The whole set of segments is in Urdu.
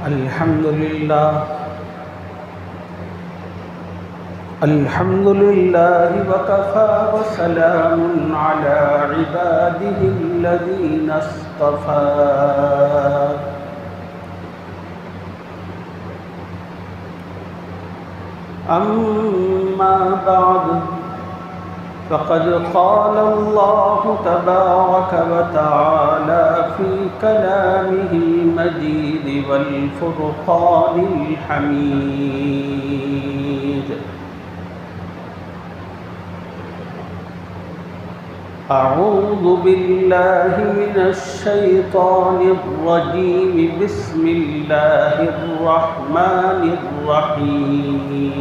الحمد لله وكفى وسلام على عباده الذين اصطفى أما بعد فقد قال الله تبارك وتعالى في كلامه المجيد والفرقان الحميد أعوذ بالله من الشيطان الرجيم بسم الله الرحمن الرحيم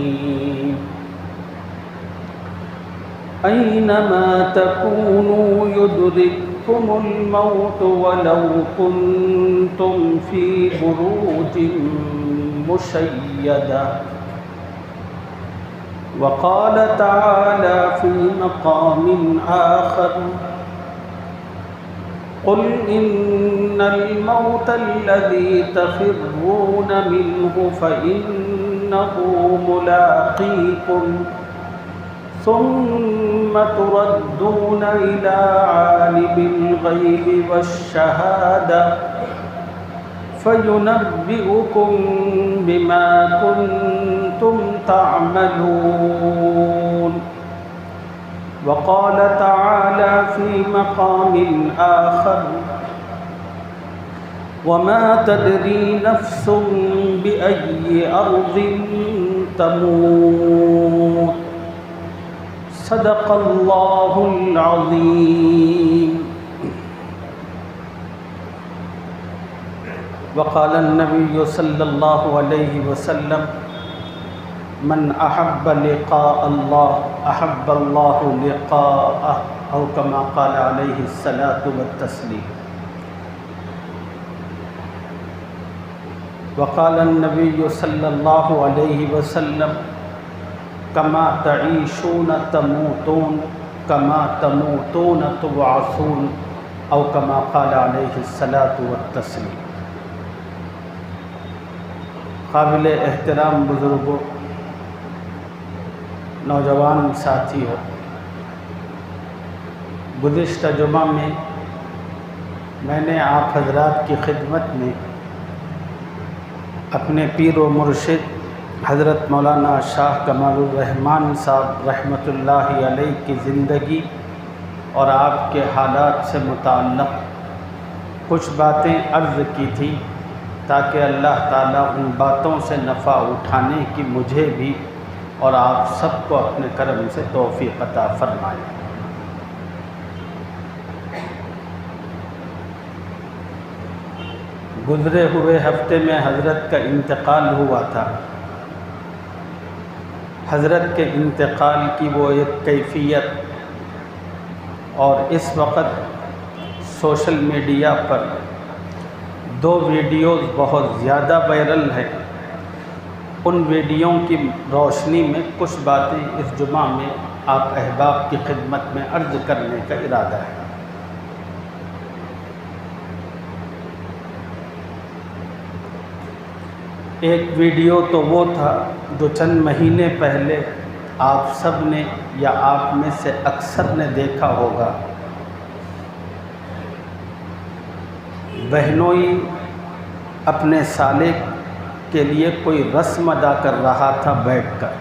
أينما تكونوا يدرككم الموت ولو كنتم في بروج مشيدة وقال تعالى في مقام آخر قل إن الموت الذي تفرون منه فإنه ملاقيكم ثم تردون إلى عالم الغيب والشهادة فينبئكم بما كنتم تعملون وقال تعالى في مقام آخر وما تدري نفس بأي أرض تموت صدق الله العظيم وقال النبي صلى الله عليه وسلم من أحب لقاء الله أحب الله لقاءه أو كما قال عليه الصلاة والتسليم وقال النبي صلى الله عليه وسلم كما تعيشون تموتون كما تموتون تبعثون أو كما قال عليه الصلاة والتسليم قابل احترام بزرگوں، نوجوان ساتھی ہو، گزشتہ جمعہ میں نے آپ حضرات کی خدمت میں اپنے پیر و مرشد حضرت مولانا شاہ کمال الرحمن صاحب رحمۃ اللہ علیہ کی زندگی اور آپ کے حالات سے متعلق کچھ باتیں عرض کی تھی تاکہ اللہ تعالیٰ ان باتوں سے نفع اٹھانے کی مجھے بھی اور آپ سب کو اپنے کرم سے توفیق عطا فرمائے۔ گزرے ہوئے ہفتے میں حضرت کا انتقال ہوا تھا۔ حضرت کے انتقال کی وہ ایک کیفیت اور اس وقت سوشل میڈیا پر 2 ویڈیوز بہت زیادہ وائرل ہیں، ان ویڈیو کی روشنی میں کچھ باتیں اس جمعہ میں آپ احباب کی خدمت میں عرض کرنے کا ارادہ ہے۔ ایک ویڈیو تو وہ تھا جو چند مہینے پہلے آپ سب نے یا آپ میں سے اکثر نے دیکھا ہوگا۔ بہنوئی اپنے سالے کے لیے کوئی رسم ادا کر رہا تھا بیٹھ کر،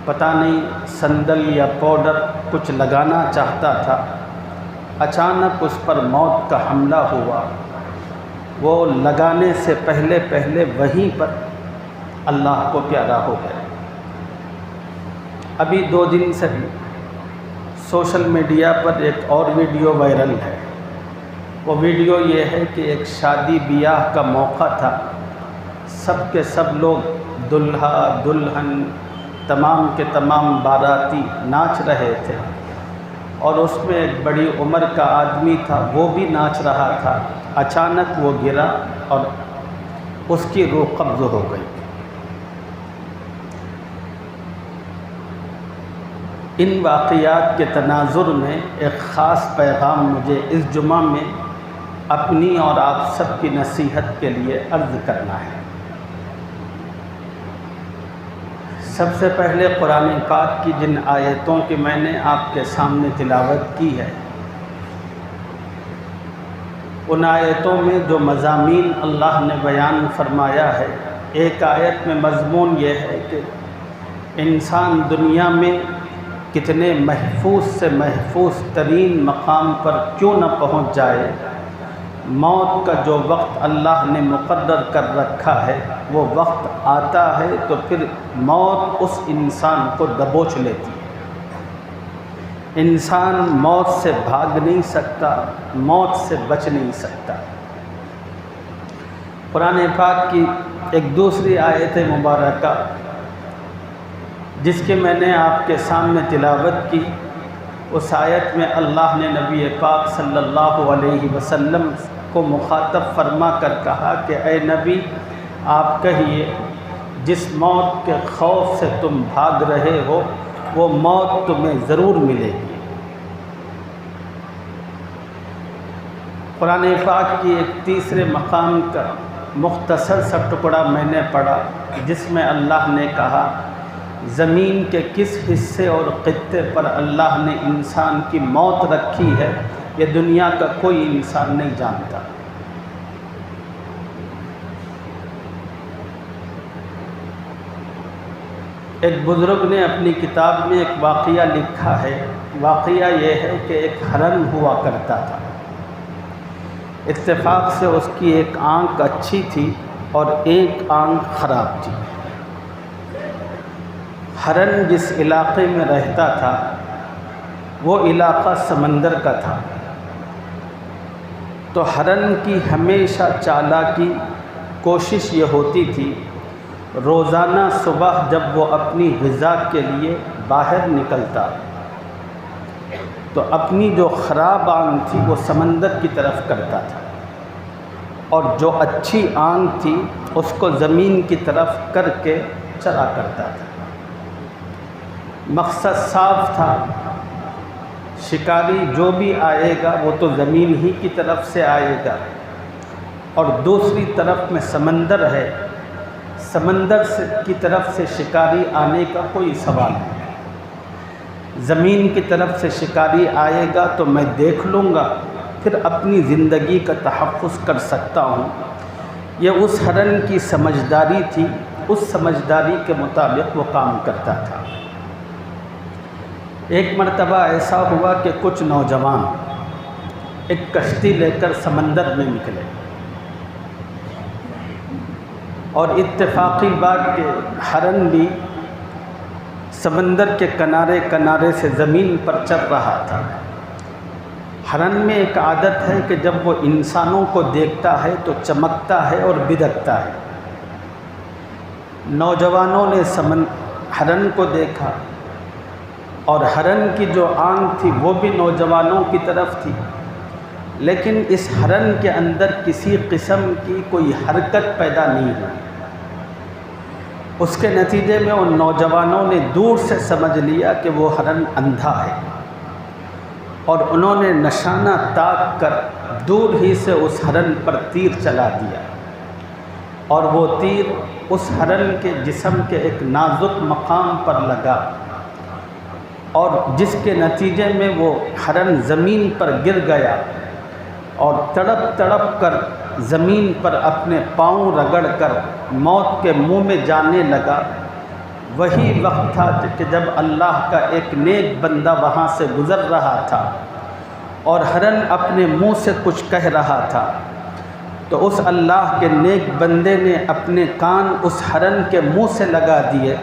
پتہ نہیں سندل یا پاؤڈر کچھ لگانا چاہتا تھا، اچانک اس پر موت کا حملہ ہوا۔ وہ لگانے سے پہلے وہیں پر اللہ کو پیارا ہو گیا۔ ابھی 2 دن سے سوشل میڈیا پر ایک اور ویڈیو وائرل ہے۔ وہ ویڈیو یہ ہے کہ ایک شادی بیاہ کا موقع تھا، سب کے سب لوگ دلہا دلہن تمام کے تمام باراتی ناچ رہے تھے، اور اس میں ایک بڑی عمر کا آدمی تھا، وہ بھی ناچ رہا تھا۔ اچانک وہ گرا اور اس کی روح قبض ہو گئی۔ ان واقعات کے تناظر میں ایک خاص پیغام مجھے اس جمعہ میں اپنی اور آپ سب کی نصیحت کے لیے عرض کرنا ہے۔ سب سے پہلے قرآن پاک کی جن آیتوں کی میں نے آپ کے سامنے تلاوت کی ہے، ان آیتوں میں جو مضامین اللہ نے بیان فرمایا ہے، ایک آیت میں مضمون یہ ہے کہ انسان دنیا میں کتنے محفوظ سے محفوظ ترین مقام پر کیوں نہ پہنچ جائے، موت کا جو وقت اللہ نے مقرر کر رکھا ہے وہ وقت آتا ہے تو پھر موت اس انسان کو دبوچ لیتی ہے۔ انسان موت سے بھاگ نہیں سکتا، موت سے بچ نہیں سکتا۔ قرآن پاک کی ایک دوسری آیت مبارکہ جس کی میں نے آپ کے سامنے تلاوت کی، اس آیت میں اللہ نے نبی پاک صلی اللہ علیہ وسلم کو مخاطب فرما کر کہا کہ اے نبی، آپ کہیے جس موت کے خوف سے تم بھاگ رہے ہو وہ موت تمہیں ضرور ملے گی۔ قرآن پاک کی ایک تیسرے مقام کا مختصر سا ٹکڑا میں نے پڑھا جس میں اللہ نے کہا زمین کے کس حصے اور خطے پر اللہ نے انسان کی موت رکھی ہے یہ دنیا کا کوئی انسان نہیں جانتا۔ ایک بزرگ نے اپنی کتاب میں ایک واقعہ لکھا ہے۔ واقعہ یہ ہے کہ ایک ہرن ہوا کرتا تھا۔ اتفاق سے اس کی ایک آنکھ اچھی تھی اور ایک آنکھ خراب تھی۔ ہرن جس علاقے میں رہتا تھا وہ علاقہ سمندر کا تھا، تو ہرن کی ہمیشہ چالاکی کوشش یہ ہوتی تھی روزانہ صبح جب وہ اپنی غذا کے لیے باہر نکلتا تو اپنی جو خراب آنکھ تھی وہ سمندر کی طرف کرتا تھا اور جو اچھی آنکھ تھی اس کو زمین کی طرف کر کے چلا کرتا تھا۔ مقصد صاف تھا، شکاری جو بھی آئے گا وہ تو زمین ہی کی طرف سے آئے گا، اور دوسری طرف میں سمندر ہے، سمندر کی طرف سے شکاری آنے کا کوئی سوال نہیں۔ زمین کی طرف سے شکاری آئے گا تو میں دیکھ لوں گا، پھر اپنی زندگی کا تحفظ کر سکتا ہوں۔ یہ اس ہرن کی سمجھداری تھی، اس سمجھداری کے مطابق وہ کام کرتا تھا۔ ایک مرتبہ ایسا ہوا کہ کچھ نوجوان ایک کشتی لے کر سمندر میں نکلے، اور اتفاقی بات کہ ہرن بھی سمندر کے کنارے کنارے سے زمین پر چل رہا تھا۔ ہرن میں ایک عادت ہے کہ جب وہ انسانوں کو دیکھتا ہے تو چمکتا ہے اور بدکتا ہے۔ نوجوانوں نے ہرن کو دیکھا، اور ہرن کی جو آنکھ تھی وہ بھی نوجوانوں کی طرف تھی، لیکن اس ہرن کے اندر کسی قسم کی کوئی حرکت پیدا نہیں ہوئی۔ اس کے نتیجے میں ان نوجوانوں نے دور سے سمجھ لیا کہ وہ ہرن اندھا ہے، اور انہوں نے نشانہ تاک کر دور ہی سے اس ہرن پر تیر چلا دیا، اور وہ تیر اس ہرن کے جسم کے ایک نازک مقام پر لگا، اور جس کے نتیجے میں وہ ہرن زمین پر گر گیا اور تڑپ تڑپ کر زمین پر اپنے پاؤں رگڑ کر موت کے منہ میں جانے لگا۔ وہی وقت تھا کہ جب اللہ کا ایک نیک بندہ وہاں سے گزر رہا تھا اور ہرن اپنے منہ سے کچھ کہہ رہا تھا، تو اس اللہ کے نیک بندے نے اپنے کان اس ہرن کے منہ سے لگا دیے،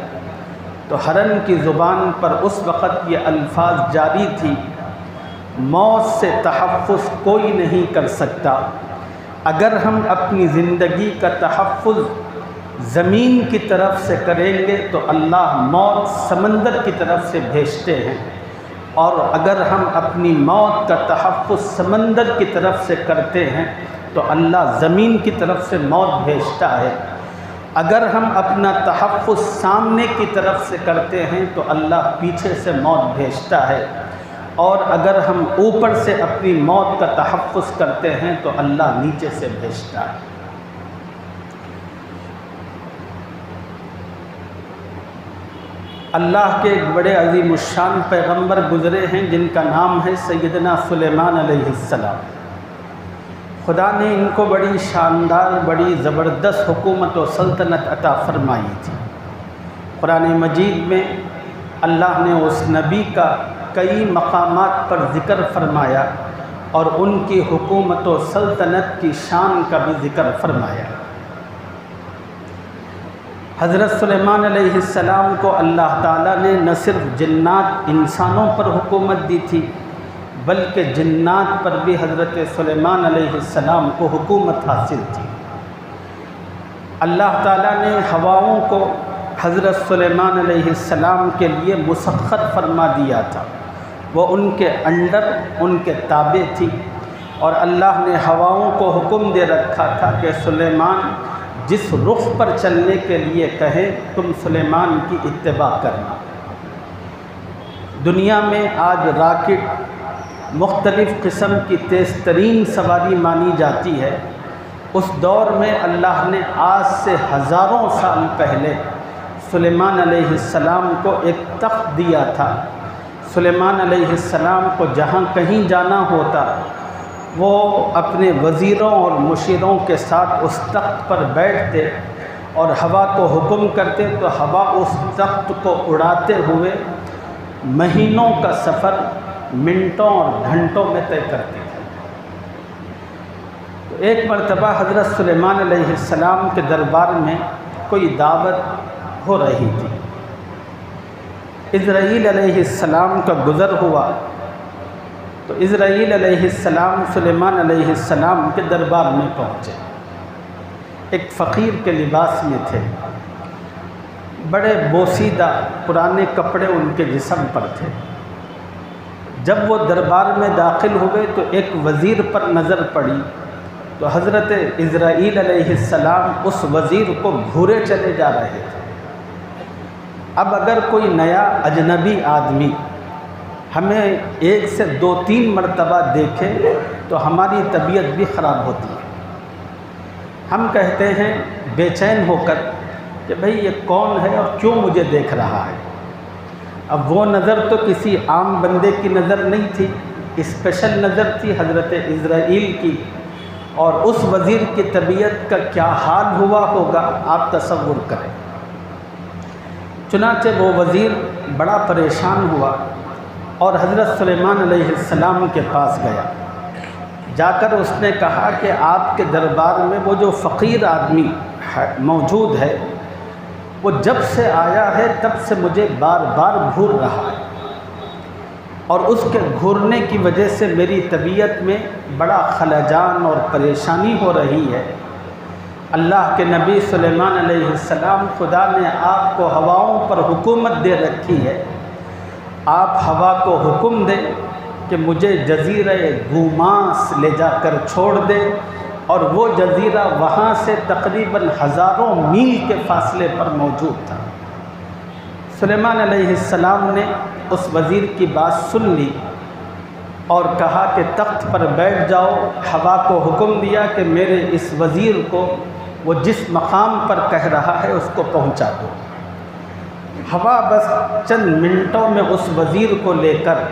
تو ہرن کی زبان پر اس وقت یہ الفاظ جاری تھی، موت سے تحفظ کوئی نہیں کر سکتا، اگر ہم اپنی زندگی کا تحفظ زمین کی طرف سے کریں گے تو اللہ موت سمندر کی طرف سے بھیجتے ہیں، اور اگر ہم اپنی موت کا تحفظ سمندر کی طرف سے کرتے ہیں تو اللہ زمین کی طرف سے موت بھیجتا ہے۔ اگر ہم اپنا تحفظ سامنے کی طرف سے کرتے ہیں تو اللہ پیچھے سے موت بھیجتا ہے۔ اور اگر ہم اوپر سے اپنی موت کا تحفظ کرتے ہیں تو اللہ نیچے سے بھیجتا ہے۔ اللہ کے ایک بڑے عظیم الشان پیغمبر گزرے ہیں جن کا نام ہے سیدنا سلیمان علیہ السلام۔ خدا نے ان کو بڑی شاندار، بڑی زبردست حکومت و سلطنت عطا فرمائی تھی۔ قرآن مجید میں اللہ نے اس نبی کا کئی مقامات پر ذکر فرمایا اور ان کی حکومت و سلطنت کی شان کا بھی ذکر فرمایا۔ حضرت سلیمان علیہ السلام کو اللہ تعالیٰ نے نہ صرف جنات انسانوں پر حکومت دی تھی بلکہ جنات پر بھی حضرت سلیمان علیہ السلام کو حکومت حاصل تھی۔ اللہ تعالیٰ نے ہواؤں کو حضرت سلیمان علیہ السلام کے لیے مسخر فرما دیا تھا، وہ ان کے انڈر، ان کے تابع تھی، اور اللہ نے ہواؤں کو حکم دے رکھا تھا کہ سلیمان جس رخ پر چلنے کے لیے کہے تم سلیمان کی اتباع کرنا۔ دنیا میں آج راکٹ مختلف قسم کی تیز ترین سواری مانی جاتی ہے، اس دور میں اللہ نے آج سے ہزاروں سال پہلے سلیمان علیہ السلام کو ایک تخت دیا تھا۔ سلیمان علیہ السلام کو جہاں کہیں جانا ہوتا وہ اپنے وزیروں اور مشیروں کے ساتھ اس تخت پر بیٹھتے اور ہوا کو حکم کرتے تو ہوا اس تخت کو اڑاتے ہوئے مہینوں کا سفر منٹوں اور گھنٹوں میں طے کرتی تھی۔ تو ایک مرتبہ حضرت سلیمان علیہ السلام کے دربار میں کوئی دعوت ہو رہی تھی۔ اسرائیل علیہ السلام کا گزر ہوا تو اسرائیل علیہ السلام سلیمان علیہ السلام کے دربار میں پہنچے۔ ایک فقیر کے لباس میں تھے، بڑے بوسیدہ پرانے کپڑے ان کے جسم پر تھے۔ جب وہ دربار میں داخل ہوئے تو ایک وزیر پر نظر پڑی تو حضرت اسرائیل علیہ السلام اس وزیر کو گھورے چلے جا رہے تھے۔ اب اگر کوئی نیا اجنبی آدمی ہمیں ایک سے دو تین مرتبہ دیکھے تو ہماری طبیعت بھی خراب ہوتی ہے۔ ہم کہتے ہیں بے چین ہو کر کہ بھئی یہ کون ہے اور کیوں مجھے دیکھ رہا ہے۔ اب وہ نظر تو کسی عام بندے کی نظر نہیں تھی، اسپیشل نظر تھی حضرت اسرائیل کی، اور اس وزیر کی طبیعت کا کیا حال ہوا ہوگا آپ تصور کریں۔ چنانچہ وہ وزیر بڑا پریشان ہوا اور حضرت سلیمان علیہ السلام کے پاس گیا۔ جا کر اس نے کہا کہ آپ کے دربار میں وہ جو فقیر آدمی موجود ہے وہ جب سے آیا ہے تب سے مجھے بار بار گھور رہا ہے، اور اس کے گھورنے کی وجہ سے میری طبیعت میں بڑا خلجان اور پریشانی ہو رہی ہے۔ اللہ کے نبی سلیمان علیہ السلام، خدا نے آپ کو ہواؤں پر حکومت دے رکھی ہے، آپ ہوا کو حکم دیں کہ مجھے جزیرہ گوماس لے جا کر چھوڑ دے، اور وہ جزیرہ وہاں سے تقریباً ہزاروں میل کے فاصلے پر موجود تھا۔ سلیمان علیہ السلام نے اس وزیر کی بات سن لی اور کہا کہ تخت پر بیٹھ جاؤ۔ ہوا کو حکم دیا کہ میرے اس وزیر کو وہ جس مقام پر کہہ رہا ہے اس کو پہنچا دو۔ ہوا بس چند منٹوں میں اس وزیر کو لے کر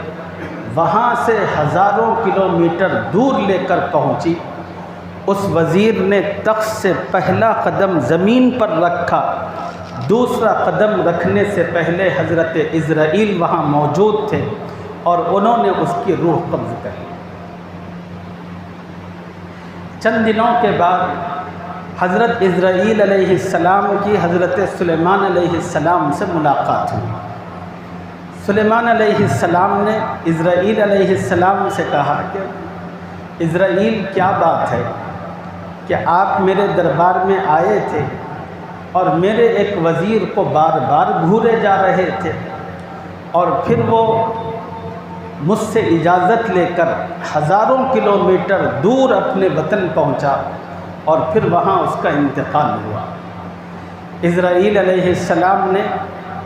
وہاں سے ہزاروں کلومیٹر دور لے کر پہنچی۔ اس وزیر نے تخت سے پہلا قدم زمین پر رکھا، دوسرا قدم رکھنے سے پہلے حضرت اسرائیل وہاں موجود تھے اور انہوں نے اس کی روح قبض کر لی۔ چند دنوں کے بعد حضرت اسرائیل علیہ السلام کی حضرت سلیمان علیہ السلام سے ملاقات ہوئی۔ سلیمان علیہ السلام نے اسرائیل علیہ السلام سے کہا کہ اسرائیل کیا بات ہے کہ آپ میرے دربار میں آئے تھے اور میرے ایک وزیر کو بار بار گھورے جا رہے تھے، اور پھر وہ مجھ سے اجازت لے کر ہزاروں کلومیٹر دور اپنے وطن پہنچا اور پھر وہاں اس کا انتقال ہوا۔ اسرائیل علیہ السلام نے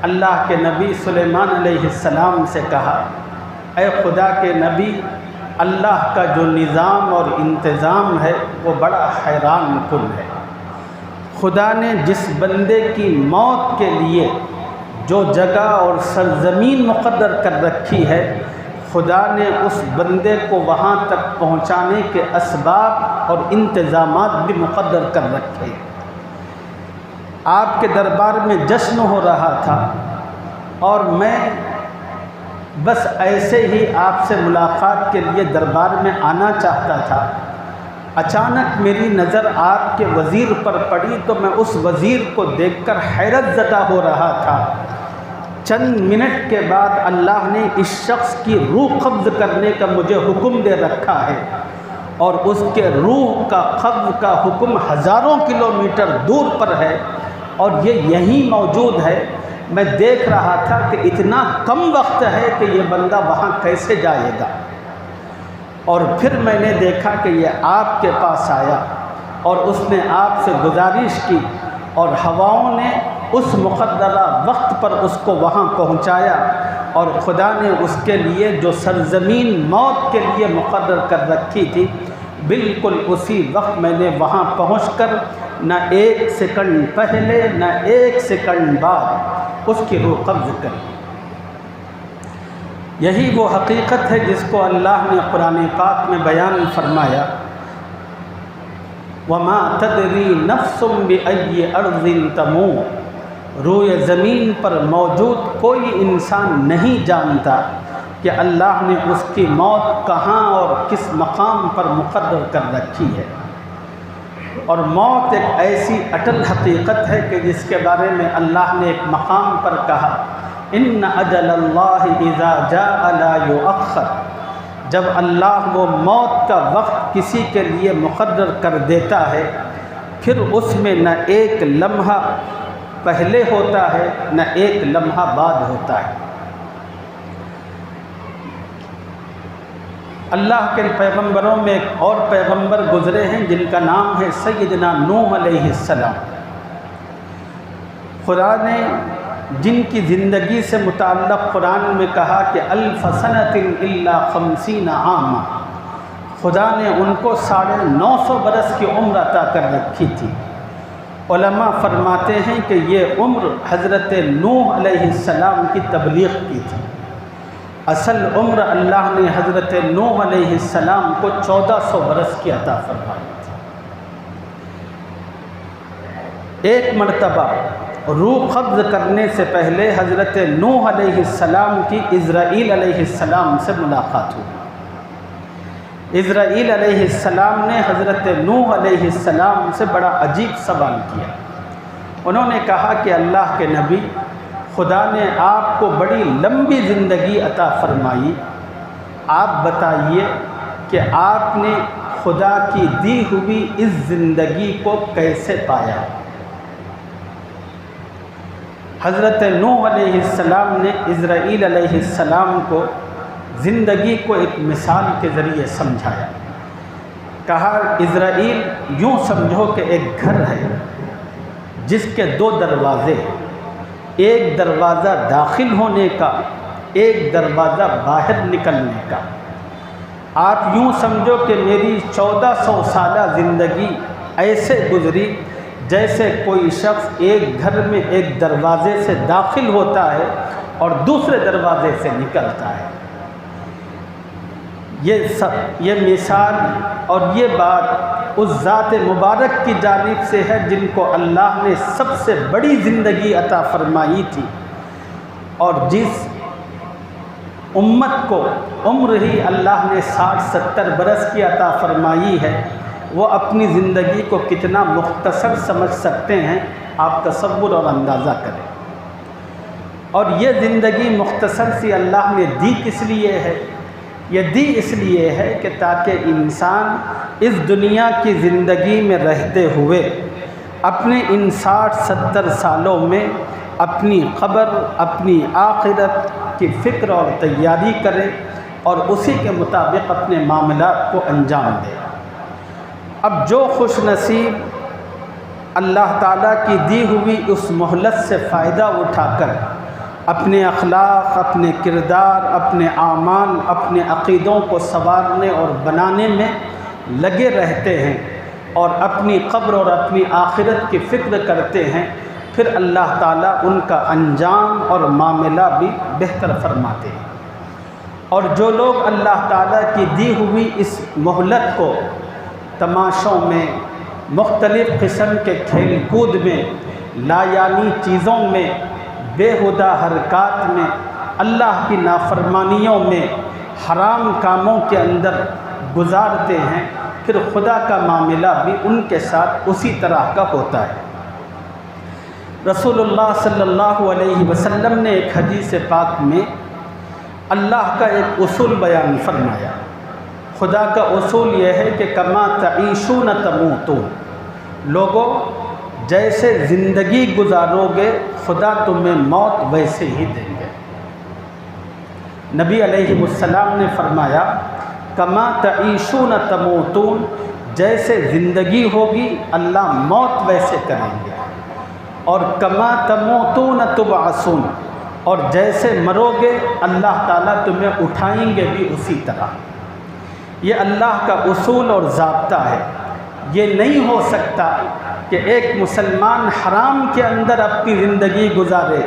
اللہ کے نبی سلیمان علیہ السلام سے کہا اے خدا کے نبی، اللہ کا جو نظام اور انتظام ہے وہ بڑا حیران کن ہے۔ خدا نے جس بندے کی موت کے لیے جو جگہ اور سرزمین مقرر کر رکھی ہے، خدا نے اس بندے کو وہاں تک پہنچانے کے اسباب اور انتظامات بھی مقرر کر رکھے۔ آپ کے دربار میں جشن ہو رہا تھا اور میں بس ایسے ہی آپ سے ملاقات کے لیے دربار میں آنا چاہتا تھا۔ اچانک میری نظر آپ کے وزیر پر پڑی تو میں اس وزیر کو دیکھ کر حیرت زدہ ہو رہا تھا۔ چند منٹ کے بعد اللہ نے اس شخص کی روح قبض کرنے کا مجھے حکم دے رکھا ہے، اور اس کے روح کا قبض کا حکم ہزاروں کلومیٹر دور پر ہے، اور یہ یہیں موجود ہے۔ میں دیکھ رہا تھا کہ اتنا کم وقت ہے کہ یہ بندہ وہاں کیسے جائے گا، اور پھر میں نے دیکھا کہ یہ آپ کے پاس آیا اور اس نے آپ سے گزارش کی، اور ہواؤں نے اس مقررہ وقت پر اس کو وہاں پہنچایا، اور خدا نے اس کے لیے جو سرزمین موت کے لیے مقرر کر رکھی تھی، بالکل اسی وقت میں نے وہاں پہنچ کر نہ ایک سیکنڈ پہلے نہ ایک سیکنڈ بعد اس کی روح قبض کری۔ یہی وہ حقیقت ہے جس کو اللہ نے قرآن پاک میں بیان فرمایا، وَمَا تَدْرِي نَفْسٌ بِأَيِّ أَرْضٍ تَمُوتُ، روئے زمین پر موجود کوئی انسان نہیں جانتا کہ اللہ نے اس کی موت کہاں اور کس مقام پر مقرر کر رکھی ہے۔ اور موت ایک ایسی اٹل حقیقت ہے کہ جس کے بارے میں اللہ نے ایک مقام پر کہا، ان اجل اللہ اذا جاء لا یؤخر، جب اللہ وہ موت کا وقت کسی کے لیے مقرر کر دیتا ہے، پھر اس میں نہ ایک لمحہ پہلے ہوتا ہے نہ ایک لمحہ بعد ہوتا ہے۔ اللہ کے پیغمبروں میں ایک اور پیغمبر گزرے ہیں جن کا نام ہے سیدنا نوح علیہ السلام۔ خدا نے جن کی زندگی سے متعلق قرآن میں کہا کہ الف سنۃ الا 50 عاما، خدا نے ان کو 950 برس کی عمر عطا کر رکھی تھی۔ علماء فرماتے ہیں کہ یہ عمر حضرت نوح علیہ السلام کی تبلیغ کی تھی۔ اصل عمر اللہ نے حضرت نوح علیہ السلام کو 1400 برس کی عطا فرمائی تھی۔ ایک مرتبہ روح قبض کرنے سے پہلے حضرت نوح علیہ السلام کی اسرائیل علیہ السلام سے ملاقات ہوئی۔ اسرائیل علیہ السلام نے حضرت نوح علیہ السلام سے بڑا عجیب سوال کیا۔ انہوں نے کہا کہ اللہ کے نبی، خدا نے آپ کو بڑی لمبی زندگی عطا فرمائی، آپ بتائیے کہ آپ نے خدا کی دی ہوئی اس زندگی کو کیسے پایا؟ حضرت نوح علیہ السلام نے اسرائیل علیہ السلام کو زندگی کو ایک مثال کے ذریعے سمجھایا۔ کہا، اسرائیل یوں سمجھو کہ ایک گھر ہے جس کے 2 دروازے ہیں، ایک دروازہ داخل ہونے کا، ایک دروازہ باہر نکلنے کا۔ آپ یوں سمجھو کہ میری 1400 سالہ زندگی ایسے گزری جیسے کوئی شخص ایک گھر میں ایک دروازے سے داخل ہوتا ہے اور دوسرے دروازے سے نکلتا ہے۔ یہ مثال اور یہ بات اس ذات مبارک کی جانب سے ہے جن کو اللہ نے سب سے بڑی زندگی عطا فرمائی تھی، اور جس امت کو عمر ہی اللہ نے 60-70 برس کی عطا فرمائی ہے، وہ اپنی زندگی کو کتنا مختصر سمجھ سکتے ہیں، آپ تصور اور اندازہ کریں۔ اور یہ زندگی مختصر سی اللہ نے دی کس لیے ہے؟ یہ دی اس لیے ہے کہ تاکہ انسان اس دنیا کی زندگی میں رہتے ہوئے اپنے ان 60-70 سالوں میں اپنی قبر، اپنی آخرت کی فکر اور تیاری کرے اور اسی کے مطابق اپنے معاملات کو انجام دے۔ اب جو خوش نصیب اللہ تعالیٰ کی دی ہوئی اس مہلت سے فائدہ اٹھا کر اپنے اخلاق، اپنے کردار، اپنے اعمال، اپنے عقیدوں کو سنوارنے اور بنانے میں لگے رہتے ہیں اور اپنی قبر اور اپنی آخرت کی فکر کرتے ہیں، پھر اللہ تعالیٰ ان کا انجام اور معاملہ بھی بہتر فرماتے ہیں۔ اور جو لوگ اللہ تعالیٰ کی دی ہوئی اس مہلت کو تماشوں میں، مختلف قسم کے کھیل کود میں، لایعنی چیزوں میں، بےہودہ حرکات میں، اللہ کی نافرمانیوں میں، حرام کاموں کے اندر گزارتے ہیں، پھر خدا کا معاملہ بھی ان کے ساتھ اسی طرح کا ہوتا ہے۔ رسول اللہ صلی اللہ علیہ وسلم نے ایک حدیث پاک میں اللہ کا ایک اصول بیان فرمایا۔ خدا کا اصول یہ ہے کہ کما تعیشون تموتون، لوگوں جیسے زندگی گزارو گے خدا تمہیں موت ویسے ہی دیں گے۔ نبی علیہ السلام نے فرمایا کما تعیشون تموتون، جیسے زندگی ہوگی اللہ موت ویسے کریں گے، اور کما تموتون تبعثون، اور جیسے مرو گے اللہ تعالیٰ تمہیں اٹھائیں گے بھی اسی طرح۔ یہ اللہ کا اصول اور ضابطہ ہے۔ یہ نہیں ہو سکتا کہ ایک مسلمان حرام کے اندر اپنی زندگی گزارے،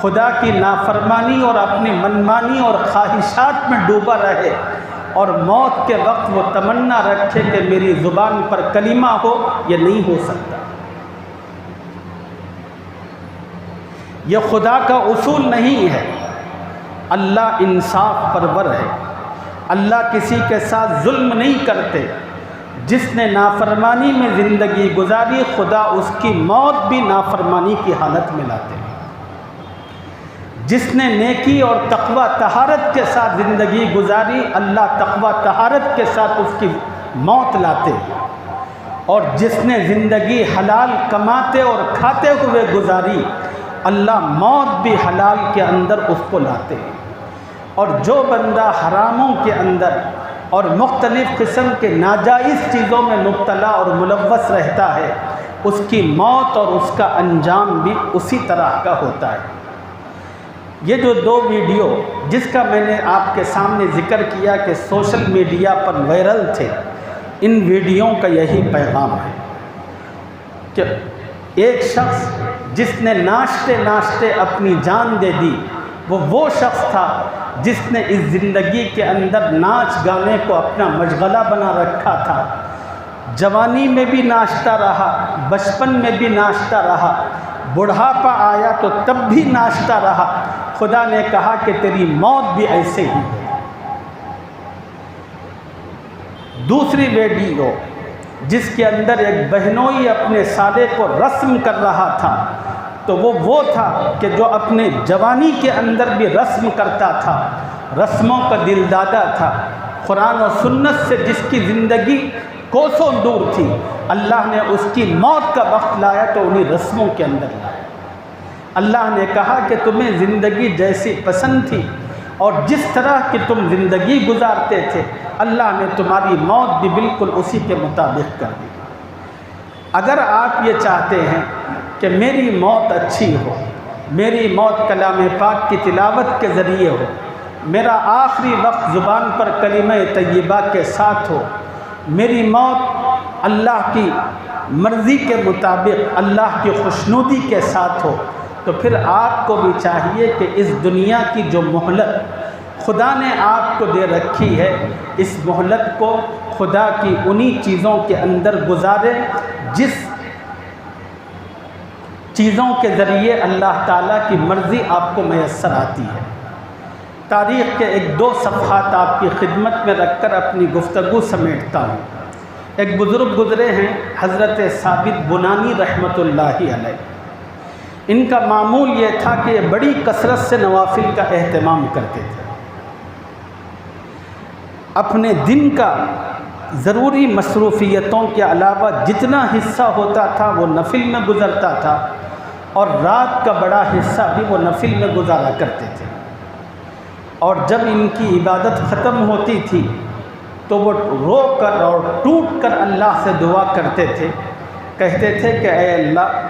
خدا کی نافرمانی اور اپنی منمانی اور خواہشات میں ڈوبا رہے، اور موت کے وقت وہ تمنا رکھے کہ میری زبان پر کلمہ ہو۔ یہ نہیں ہو سکتا۔ یہ خدا کا اصول نہیں ہے۔ اللہ انصاف پرور ہے۔ اللہ کسی کے ساتھ ظلم نہیں کرتے۔ جس نے نافرمانی میں زندگی گزاری خدا اس کی موت بھی نافرمانی کی حالت میں لاتے ہیں۔ جس نے نیکی اور تقوی طہارت کے ساتھ زندگی گزاری اللہ تقوی طہارت کے ساتھ اس کی موت لاتے ہیں، اور جس نے زندگی حلال کماتے اور کھاتے ہوئے گزاری اللہ موت بھی حلال کے اندر اس کو لاتے ہیں۔ اور جو بندہ حراموں کے اندر اور مختلف قسم کے ناجائز چیزوں میں مبتلا اور ملوث رہتا ہے اس کی موت اور اس کا انجام بھی اسی طرح کا ہوتا ہے۔ یہ جو دو ویڈیو جس کا میں نے آپ کے سامنے ذکر کیا کہ سوشل میڈیا پر وائرل تھے، ان ویڈیو کا یہی پیغام ہے کہ ایک شخص جس نے ناشتے ناشتے اپنی جان دے دی وہ شخص تھا جس نے اس زندگی کے اندر ناچ گانے کو اپنا مشغلہ بنا رکھا تھا۔ جوانی میں بھی ناچتا رہا، بچپن میں بھی ناچتا رہا، بڑھاپا آیا تو تب بھی ناچتا رہا۔ خدا نے کہا کہ تیری موت بھی ایسے ہی ہے۔ دوسری ویڈیو جس کے اندر ایک بہنوئی اپنے سالے کو رسم کر رہا تھا تو وہ تھا کہ جو اپنے جوانی کے اندر بھی رسم کرتا تھا، رسموں کا دلدادہ تھا، قرآن و سنت سے جس کی زندگی کوسوں دور تھی، اللہ نے اس کی موت کا وقت لایا تو انہی رسموں کے اندر لایا۔ اللہ نے کہا کہ تمہیں زندگی جیسی پسند تھی اور جس طرح کی تم زندگی گزارتے تھے اللہ نے تمہاری موت بھی بالکل اسی کے مطابق کر دی۔ اگر آپ یہ چاہتے ہیں کہ میری موت اچھی ہو، میری موت کلام پاک کی تلاوت کے ذریعے ہو، میرا آخری وقت زبان پر کلمہ طیبہ کے ساتھ ہو، میری موت اللہ کی مرضی کے مطابق اللہ کی خوشنودی کے ساتھ ہو، تو پھر آپ کو بھی چاہیے کہ اس دنیا کی جو مہلت خدا نے آپ کو دے رکھی ہے اس مہلت کو خدا کی انہی چیزوں کے اندر گزارے جس چیزوں کے ذریعے اللہ تعالیٰ کی مرضی آپ کو میسر آتی ہے۔ تاریخ کے ایک دو صفحات آپ کی خدمت میں رکھ کر اپنی گفتگو سمیٹتا ہوں۔ ایک بزرگ گزرے ہیں حضرت ثابت بنانی رحمۃ اللہ علیہ۔ ان کا معمول یہ تھا کہ یہ بڑی کثرت سے نوافل کا اہتمام کرتے تھے۔ اپنے دن کا ضروری مصروفیتوں کے علاوہ جتنا حصہ ہوتا تھا وہ نفل میں گزرتا تھا، اور رات کا بڑا حصہ بھی وہ نفل میں گزارا کرتے تھے۔ اور جب ان کی عبادت ختم ہوتی تھی تو وہ رو کر اور ٹوٹ کر اللہ سے دعا کرتے تھے، کہتے تھے کہ اے اللہ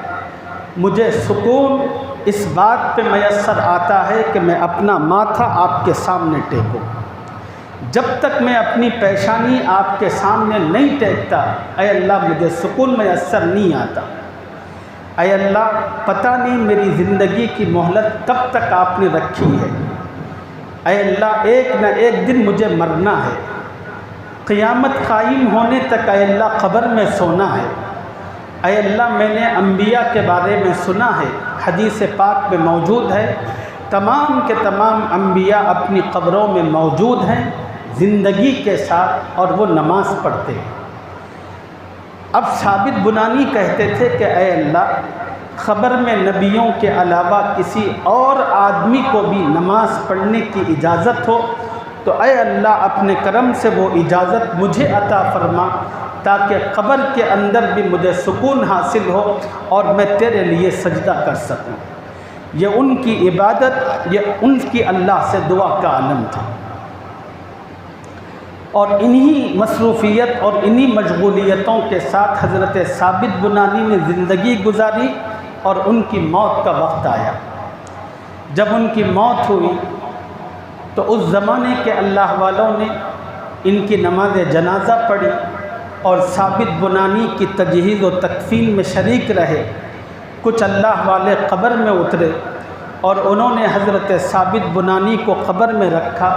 مجھے سکون اس بات پہ میسر آتا ہے کہ میں اپنا ماتھا آپ کے سامنے ٹیکوں۔ جب تک میں اپنی پیشانی آپ کے سامنے نہیں ٹیکتا، اے اللہ مجھے سکون میسر نہیں آتا۔ اے اللہ پتہ نہیں میری زندگی کی مہلت کب تک آپ نے رکھی ہے۔ اے اللہ ایک نہ ایک دن مجھے مرنا ہے، قیامت قائم ہونے تک اے اللہ قبر میں سونا ہے۔ اے اللہ میں نے انبیاء کے بارے میں سنا ہے، حدیث پاک میں موجود ہے، تمام کے تمام انبیاء اپنی قبروں میں موجود ہیں زندگی کے ساتھ، اور وہ نماز پڑھتے ہیں۔ اب ثابت بنانی کہتے تھے کہ اے اللہ خبر میں نبیوں کے علاوہ کسی اور آدمی کو بھی نماز پڑھنے کی اجازت ہو تو اے اللہ اپنے کرم سے وہ اجازت مجھے عطا فرما، تاکہ قبر کے اندر بھی مجھے سکون حاصل ہو اور میں تیرے لیے سجدہ کر سکوں۔ یہ ان کی عبادت، یہ ان کی اللہ سے دعا کا عالم تھا، اور انہی مصروفیت اور انہی مشغولیتوں کے ساتھ حضرت ثابت بنانی نے زندگی گزاری، اور ان کی موت کا وقت آیا۔ جب ان کی موت ہوئی تو اس زمانے کے اللہ والوں نے ان کی نماز جنازہ پڑھی اور ثابت بنانی کی تجہیز و تکفین میں شریک رہے۔ کچھ اللہ والے قبر میں اترے اور انہوں نے حضرت ثابت بنانی کو قبر میں رکھا،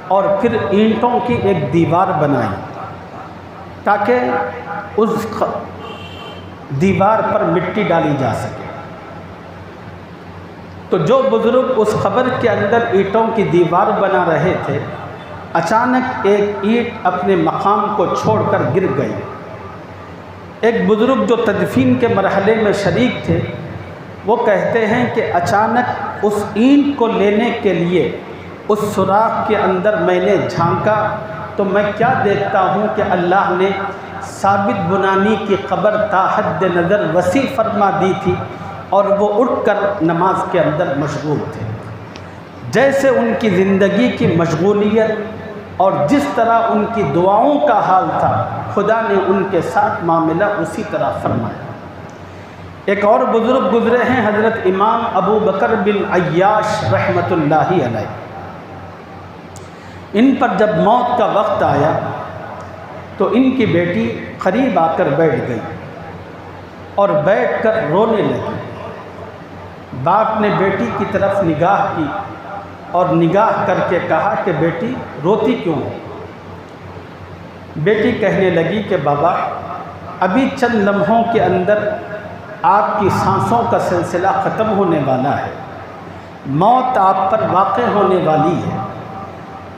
اور پھر اینٹوں کی ایک دیوار بنائی تاکہ اس دیوار پر مٹی ڈالی جا سکے۔ تو جو بزرگ اس قبر کے اندر اینٹوں کی دیوار بنا رہے تھے، اچانک ایک اینٹ اپنے مقام کو چھوڑ کر گر گئی۔ ایک بزرگ جو تدفین کے مرحلے میں شریک تھے، وہ کہتے ہیں کہ اچانک اس اینٹ کو لینے کے لیے اس سوراخ کے اندر میں نے جھانکا تو میں کیا دیکھتا ہوں کہ اللہ نے ثابت بنانی کی قبر تا حد نظر وسیع فرما دی تھی، اور وہ اٹھ کر نماز کے اندر مشغول تھے۔ جیسے ان کی زندگی کی مشغولیت اور جس طرح ان کی دعاؤں کا حال تھا، خدا نے ان کے ساتھ معاملہ اسی طرح فرمایا۔ ایک اور بزرگ گزرے ہیں، حضرت امام ابو بکر بن عیاش رحمۃ اللہ علیہ۔ ان پر جب موت کا وقت آیا تو ان کی بیٹی قریب آ کر بیٹھ گئی اور بیٹھ کر رونے لگی۔ باپ نے بیٹی کی طرف نگاہ کی اور نگاہ کر کے کہا کہ بیٹی روتی کیوں ہو؟ بیٹی کہنے لگی کہ بابا ابھی چند لمحوں کے اندر آپ کی سانسوں کا سلسلہ ختم ہونے والا ہے، موت آپ پر واقع ہونے والی ہے۔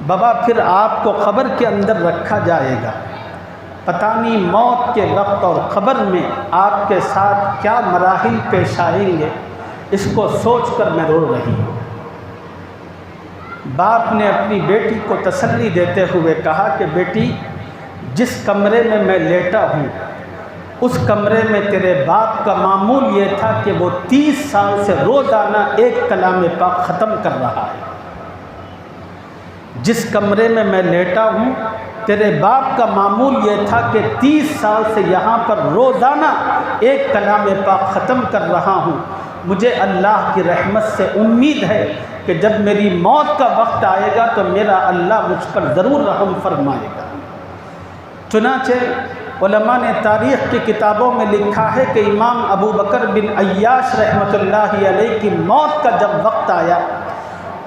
بابا پھر آپ کو قبر کے اندر رکھا جائے گا، پتہ نہیں موت کے وقت اور قبر میں آپ کے ساتھ کیا مراحل پیش آئیں گے، اس کو سوچ کر میں رو رہی ہوں۔ باپ نے اپنی بیٹی کو تسلی دیتے ہوئے کہا کہ بیٹی جس کمرے میں میں لیٹا ہوں، اس کمرے میں تیرے باپ کا معمول یہ تھا کہ وہ 30 سال سے روزانہ ایک کلام پاک ختم کر رہا ہے۔ جس کمرے میں میں لیٹا ہوں، تیرے باپ کا معمول یہ تھا کہ 30 سال سے یہاں پر روزانہ ایک کلام پاک ختم کر رہا ہوں۔ مجھے اللہ کی رحمت سے امید ہے کہ جب میری موت کا وقت آئے گا تو میرا اللہ مجھ پر ضرور رحم فرمائے گا۔ چنانچہ علماء نے تاریخ کی کتابوں میں لکھا ہے کہ امام ابو بکر بن عیاش رحمۃ اللہ علیہ کی موت کا جب وقت آیا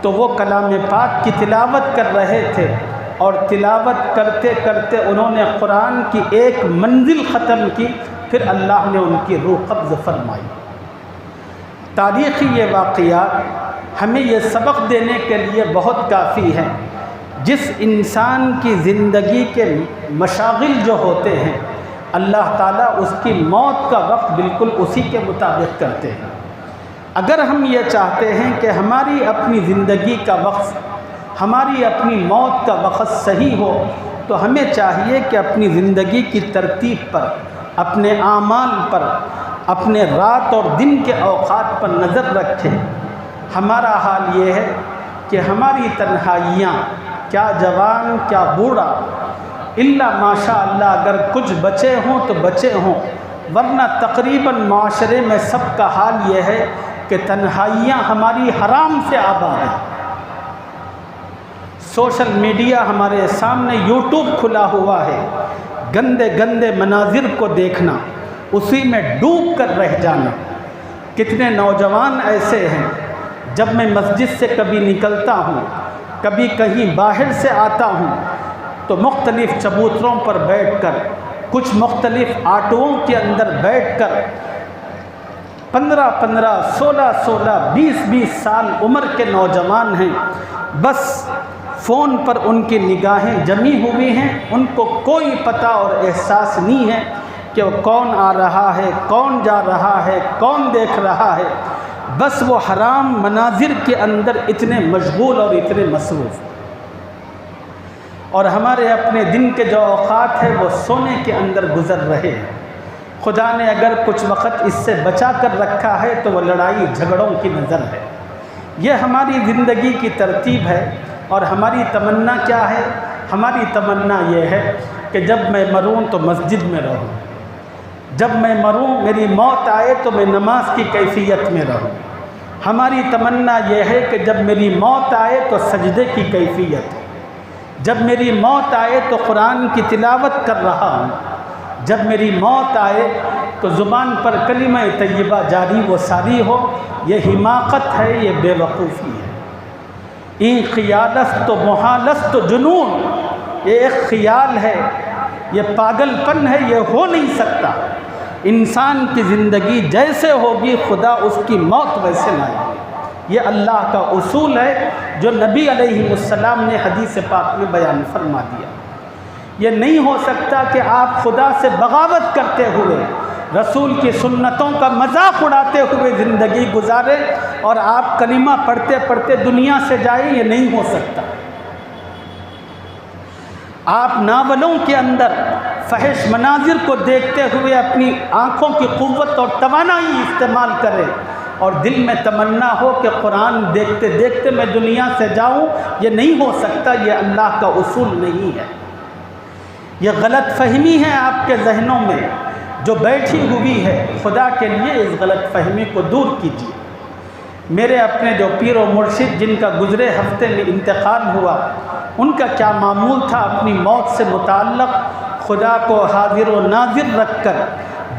تو وہ کلام پاک کی تلاوت کر رہے تھے، اور تلاوت کرتے کرتے انہوں نے قرآن کی ایک منزل ختم کی، پھر اللہ نے ان کی روح قبض فرمائی۔ تاریخی یہ واقعات ہمیں یہ سبق دینے کے لیے بہت کافی ہیں۔ جس انسان کی زندگی کے مشاغل جو ہوتے ہیں، اللہ تعالیٰ اس کی موت کا وقت بالکل اسی کے مطابق کرتے ہیں۔ اگر ہم یہ چاہتے ہیں کہ ہماری اپنی زندگی کا وقت، ہماری اپنی موت کا وقت صحیح ہو، تو ہمیں چاہیے کہ اپنی زندگی کی ترتیب پر، اپنے اعمال پر، اپنے رات اور دن کے اوقات پر نظر رکھیں۔ ہمارا حال یہ ہے کہ ہماری تنہائیاں، کیا جوان کیا بوڑھا، الا ماشاء اللہ اگر کچھ بچے ہوں تو بچے ہوں، ورنہ تقریباً معاشرے میں سب کا حال یہ ہے کہ تنہائیاں ہماری حرام سے آباد ہیں۔ سوشل میڈیا ہمارے سامنے یوٹیوب کھلا ہوا ہے، گندے گندے مناظر کو دیکھنا، اسی میں ڈوب کر رہ جانا۔ کتنے نوجوان ایسے ہیں، جب میں مسجد سے کبھی نکلتا ہوں، کبھی کہیں باہر سے آتا ہوں، تو مختلف چبوتروں پر بیٹھ کر، کچھ مختلف آٹوؤں کے اندر بیٹھ کر 15 16 20 سال عمر کے نوجوان ہیں، بس فون پر ان کی نگاہیں جمی ہوئی ہیں، ان کو کوئی پتہ اور احساس نہیں ہے کہ وہ کون آ رہا ہے، کون جا رہا ہے، کون دیکھ رہا ہے، بس وہ حرام مناظر کے اندر اتنے مشغول اور اتنے مصروف۔ اور ہمارے اپنے دن کے جو اوقات ہیں وہ سونے کے اندر گزر رہے ہیں۔ خدا نے اگر کچھ وقت اس سے بچا کر رکھا ہے تو وہ لڑائی جھگڑوں کی نظر ہے۔ یہ ہماری زندگی کی ترتیب ہے، اور ہماری تمنا کیا ہے؟ ہماری تمنا یہ ہے کہ جب میں مروں تو مسجد میں رہوں، جب میں مروں میری موت آئے تو میں نماز کی کیفیت میں رہوں۔ ہماری تمنا یہ ہے کہ جب میری موت آئے تو سجدے کی کیفیت، جب میری موت آئے تو قرآن کی تلاوت کر رہا ہوں، جب میری موت آئے تو زبان پر کلمہ طیبہ جاری و ساری ہو۔ یہ حماقت ہے، یہ بے وقوفی ہے۔ این خیالست و محالست و جنون، یہ ایک خیال ہے، یہ پاگل پن ہے، یہ ہو نہیں سکتا۔ انسان کی زندگی جیسے ہوگی خدا اس کی موت ویسے لائے گی۔ یہ اللہ کا اصول ہے جو نبی علیہ السلام نے حدیث پاک میں بیان فرما دیا۔ یہ نہیں ہو سکتا کہ آپ خدا سے بغاوت کرتے ہوئے، رسول کی سنتوں کا مذاق اڑاتے ہوئے زندگی گزارے اور آپ کلمہ پڑھتے پڑھتے دنیا سے جائیں، یہ نہیں ہو سکتا۔ آپ ناولوں کے اندر فحش مناظر کو دیکھتے ہوئے اپنی آنکھوں کی قوت اور توانائی استعمال کریں اور دل میں تمنا ہو کہ قرآن دیکھتے دیکھتے میں دنیا سے جاؤں، یہ نہیں ہو سکتا۔ یہ اللہ کا اصول نہیں ہے۔ یہ غلط فہمی ہے آپ کے ذہنوں میں جو بیٹھی ہوئی ہے، خدا کے لیے اس غلط فہمی کو دور کیجیے۔ میرے اپنے جو پیر و مرشد جن کا گزرے ہفتے میں انتقال ہوا، ان کا کیا معمول تھا اپنی موت سے متعلق؟ خدا کو حاضر و ناظر رکھ کر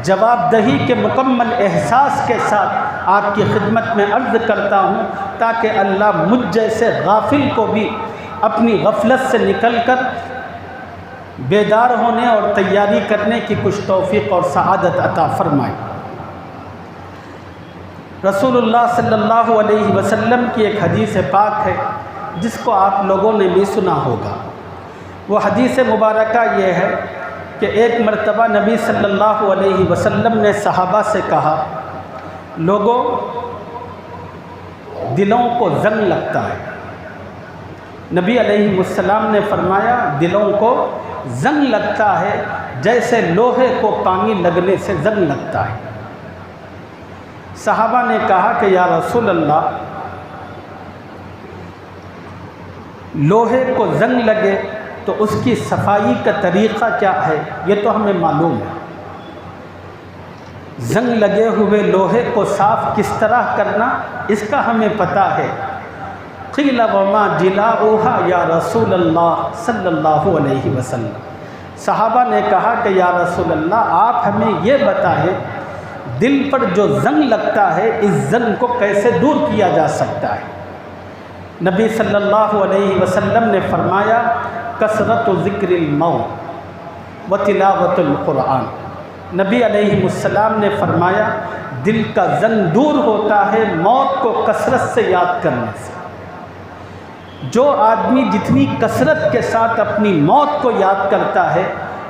جواب دہی کے مکمل احساس کے ساتھ آپ کی خدمت میں عرض کرتا ہوں، تاکہ اللہ مجھ جیسے غافل کو بھی اپنی غفلت سے نکل کر بیدار ہونے اور تیاری کرنے کی کچھ توفیق اور سعادت عطا فرمائے۔ رسول اللہ صلی اللہ علیہ وسلم کی ایک حدیث پاک ہے جس کو آپ لوگوں نے بھی سنا ہوگا۔ وہ حدیث مبارکہ یہ ہے کہ ایک مرتبہ نبی صلی اللہ علیہ وسلم نے صحابہ سے کہا، لوگوں، دلوں کو زنگ لگتا ہے۔ نبی علیہ السلام نے فرمایا، دلوں کو زنگ لگتا ہے جیسے لوہے کو پانی لگنے سے زنگ لگتا ہے۔ صحابہ نے کہا کہ یا رسول اللہ، لوہے کو زنگ لگے تو اس کی صفائی کا طریقہ کیا ہے؟ یہ تو ہمیں معلوم ہے۔ زنگ لگے ہوئے لوہے کو صاف کس طرح کرنا، اس کا ہمیں پتہ ہے۔ قیل وما جلاؤها یا رسول اللہ صلی اللہ علیہ وسلم۔ صحابہ نے کہا کہ یا رسول اللہ، آپ ہمیں یہ بتائیں، دل پر جو زنگ لگتا ہے اس زنگ کو کیسے دور کیا جا سکتا ہے؟ نبی صلی اللہ علیہ وسلم نے فرمایا، کثرت ذکر الموت و تلاوت القرآن۔ نبی علیہ السلام نے فرمایا، دل کا زنگ دور ہوتا ہے موت کو کثرت سے یاد کرنے سے۔ جو آدمی جتنی کثرت کے ساتھ اپنی موت کو یاد کرتا ہے،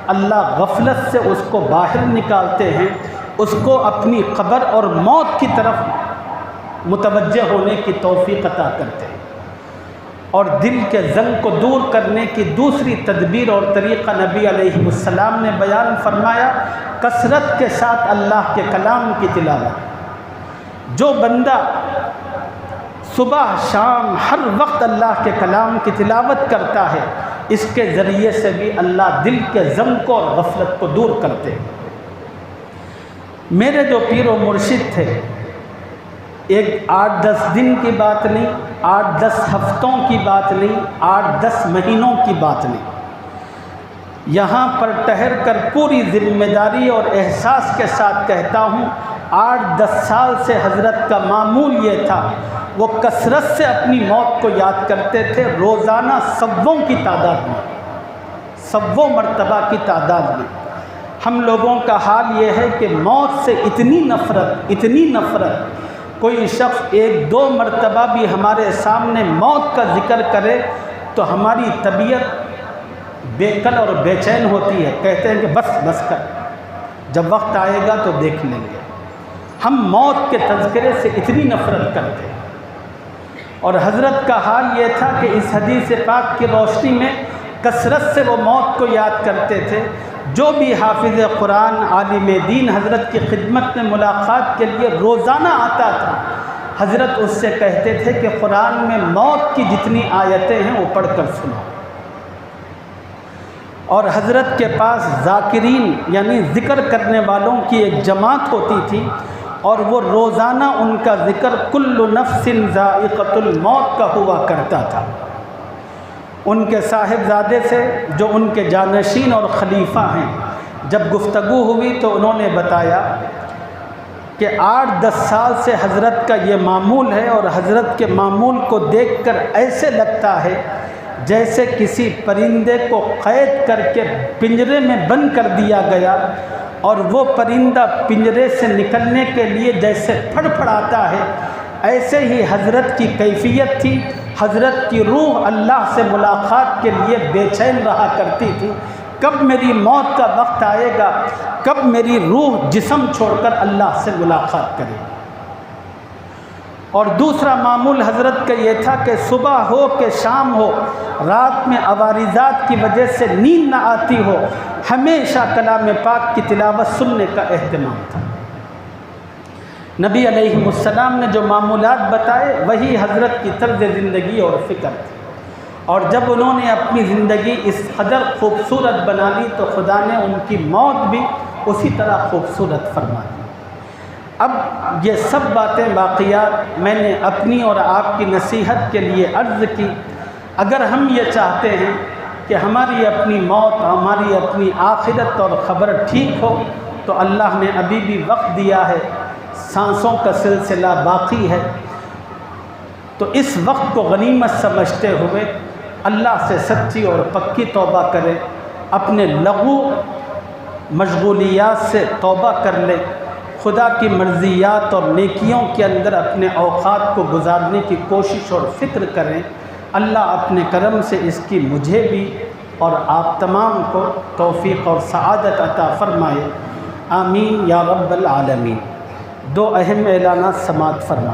اللہ غفلت سے اس کو باہر نکالتے ہیں، اس کو اپنی قبر اور موت کی طرف متوجہ ہونے کی توفیق عطا کرتے ہیں۔ اور دل کے زنگ کو دور کرنے کی دوسری تدبیر اور طریقہ نبی علیہ السلام نے بیان فرمایا، کثرت کے ساتھ اللہ کے کلام کی تلاوت۔ جو بندہ صبح شام ہر وقت اللہ کے کلام کی تلاوت کرتا ہے، اس کے ذریعے سے بھی اللہ دل کے زنگ کو اور غفلت کو دور کرتے ہیں۔ میرے جو پیر و مرشد تھے، ایک 8-10 دن کی بات نہیں، 8-10 ہفتوں کی بات نہیں، 8-10 مہینوں کی بات نہیں، یہاں پر ٹھہر کر پوری ذمہ داری اور احساس کے ساتھ کہتا ہوں 8-10 سال سے حضرت کا معمول یہ تھا، وہ کثرت سے اپنی موت کو یاد کرتے تھے، روزانہ سووں کی تعداد میں، سووں مرتبہ کی تعداد میں۔ ہم لوگوں کا حال یہ ہے کہ موت سے اتنی نفرت، کوئی شخص 1-2 مرتبہ بھی ہمارے سامنے موت کا ذکر کرے تو ہماری طبیعت بےکل اور بے چین ہوتی ہے، کہتے ہیں کہ بس کر، جب وقت آئے گا تو دیکھ لیں گے۔ ہم موت کے تذکرے سے اتنی نفرت کرتے ہیں، اور حضرت کا حال یہ تھا کہ اس حدیث پاک کی روشنی میں کثرت سے وہ موت کو یاد کرتے تھے۔ جو بھی حافظ قرآن، عالم دین حضرت کی خدمت میں ملاقات کے لیے روزانہ آتا تھا، حضرت اس سے کہتے تھے کہ قرآن میں موت کی جتنی آیتیں ہیں وہ پڑھ کر سنو۔ اور حضرت کے پاس ذاکرین یعنی ذکر کرنے والوں کی ایک جماعت ہوتی تھی، اور وہ روزانہ ان کا ذکر کل نفس ذائقۃ الموت کا ہوا کرتا تھا۔ ان کے صاحبزادے سے جو ان کے جانشین اور خلیفہ ہیں، جب گفتگو ہوئی تو انہوں نے بتایا کہ 8-10 سال سے حضرت کا یہ معمول ہے، اور حضرت کے معمول کو دیکھ کر ایسے لگتا ہے جیسے کسی پرندے کو قید کر کے پنجرے میں بند کر دیا گیا، اور وہ پرندہ پنجرے سے نکلنے کے لیے جیسے پھڑپھڑاتا ہے، ایسے ہی حضرت کی کیفیت تھی۔ حضرت کی روح اللہ سے ملاقات کے لیے بے چین رہا کرتی تھی، کب میری موت کا وقت آئے گا، کب میری روح جسم چھوڑ کر اللہ سے ملاقات کرے۔ اور دوسرا معمول حضرت کا یہ تھا کہ صبح ہو کہ شام ہو، رات میں عوارضات کی وجہ سے نیند نہ آتی ہو، ہمیشہ کلام پاک کی تلاوت سننے کا اہتمام تھا۔ نبی علیہ السلام نے جو معمولات بتائے وہی حضرت کی طرز زندگی اور فکر تھی، اور جب انہوں نے اپنی زندگی اس قدر خوبصورت بنا لی تو خدا نے ان کی موت بھی اسی طرح خوبصورت فرما دی۔ اب یہ سب باتیں واقعات میں نے اپنی اور آپ کی نصیحت کے لیے عرض کی۔ اگر ہم یہ چاہتے ہیں کہ ہماری اپنی موت، ہماری اپنی آخرت اور خبر ٹھیک ہو، تو اللہ نے ابھی بھی وقت دیا ہے، سانسوں کا سلسلہ باقی ہے، تو اس وقت کو غنیمت سمجھتے ہوئے اللہ سے سچی اور پکی توبہ کرے، اپنے لغو مشغولیات سے توبہ کر لے، خدا کی مرضیات اور نیکیوں کے اندر اپنے اوقات کو گزارنے کی کوشش اور فکر کریں۔ اللہ اپنے کرم سے اس کی مجھے بھی اور آپ تمام کو توفیق اور سعادت عطا فرمائے، آمین یا رب العالمین۔ 2 اہم اعلانات سماعت فرمائیں۔